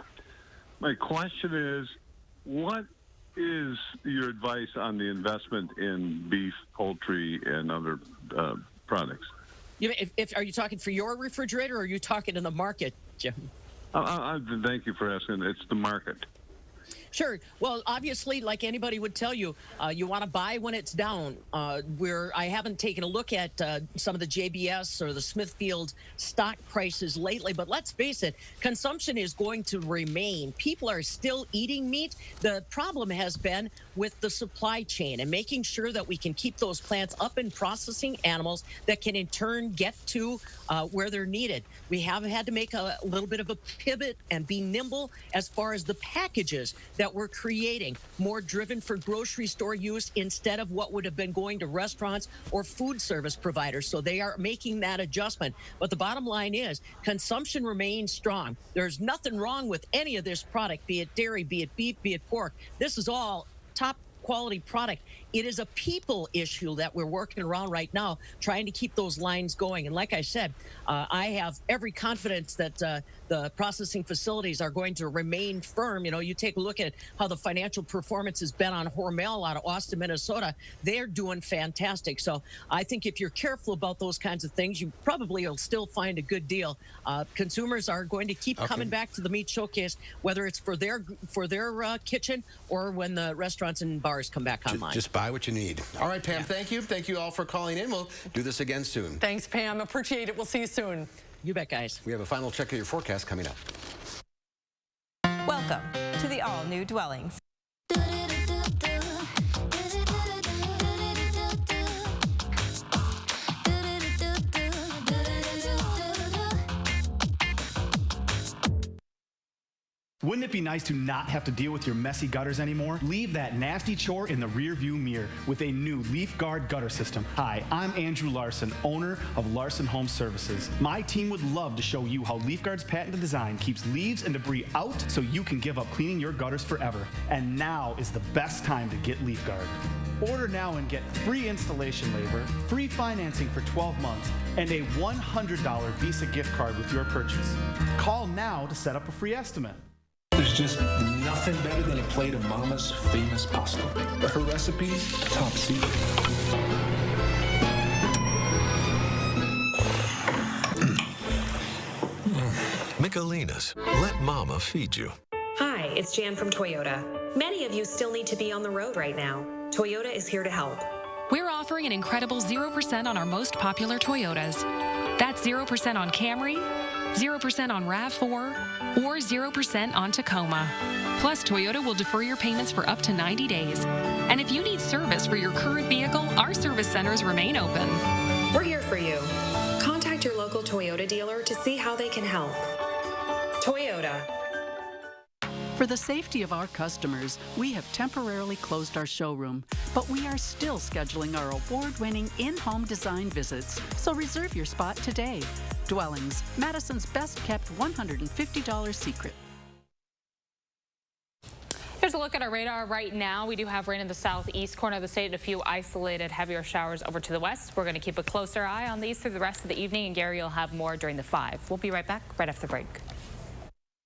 Speaker 10: My question is, what is your advice on the investment in beef, poultry, and other products?
Speaker 22: Are you talking for your refrigerator, or are you talking in the market, Jim?
Speaker 10: Thank you for asking. It's the market.
Speaker 22: Sure. Well, obviously, like anybody would tell you, you want to buy when it's down. I haven't taken a look at some of the JBS or the Smithfield stock prices lately, but let's face it, consumption is going to remain. People are still eating meat. The problem has been with the supply chain and making sure that we can keep those plants up and processing animals that can in turn get to where they're needed. We have had to make a little bit of a pivot and be nimble as far as the packages that we're creating, more driven for grocery store use instead of what would have been going to restaurants or food service providers. So they are making that adjustment. But the bottom line is consumption remains strong. There's nothing wrong with any of this product, be it dairy, be it beef, be it pork. This is all top quality product. It is a people issue that we're working around right now, trying to keep those lines going. And like I said, I have every confidence that the processing facilities are going to remain firm. You take a look at how the financial performance has been on Hormel out of Austin, Minnesota. They're doing fantastic. So I think if you're careful about those kinds of things, you probably will still find a good deal. Consumers are going to keep coming back to the meat showcase, whether it's for their kitchen or when the restaurants and bars come back online.
Speaker 1: Just buy what you need. All right, Pam, thank you. Thank you all for calling in. We'll do this again soon.
Speaker 2: Thanks, Pam. Appreciate it. We'll see you soon.
Speaker 22: You bet, guys.
Speaker 1: We have a final check of your forecast coming up.
Speaker 12: Welcome to the all-new Dwellings.
Speaker 3: Wouldn't it be nice to not have to deal with your messy gutters anymore? Leave that nasty chore in the rearview mirror with a new Leaf Guard gutter system. Hi, I'm Andrew Larson, owner of Larson Home Services. My team would love to show you how Leaf Guard's patented design keeps leaves and debris out so you can give up cleaning your gutters forever. And now is the best time to get Leaf Guard. Order now and get free installation labor, free financing for 12 months, and a $100 Visa gift card with your purchase. Call now to set up a free estimate.
Speaker 13: There's just nothing better than a plate of Mama's famous pasta. Her recipe, top secret.
Speaker 14: Michelina's. Let Mama feed you.
Speaker 15: Hi, it's Jan from Toyota. Many of you still need to be on the road right now. Toyota is here to help.
Speaker 16: We're offering an incredible 0% on our most popular Toyotas. That's 0% on Camry, 0% on RAV4, or 0% on Tacoma. Plus, Toyota will defer your payments for up to 90 days. And if you need service for your current vehicle, our service centers remain open.
Speaker 15: We're here for you. Contact your local Toyota dealer to see how they can help. Toyota.
Speaker 17: For the safety of our customers, we have temporarily closed our showroom, but we are still scheduling our award-winning in-home design visits, so reserve your spot today. Dwellings, Madison's best-kept $150 secret.
Speaker 18: Here's a look at our radar right now. We do have rain in the southeast corner of the state and a few isolated heavier showers over to the west. We're going to keep a closer eye on these through the rest of the evening, and Gary will have more during the 5. We'll be right back right after the break.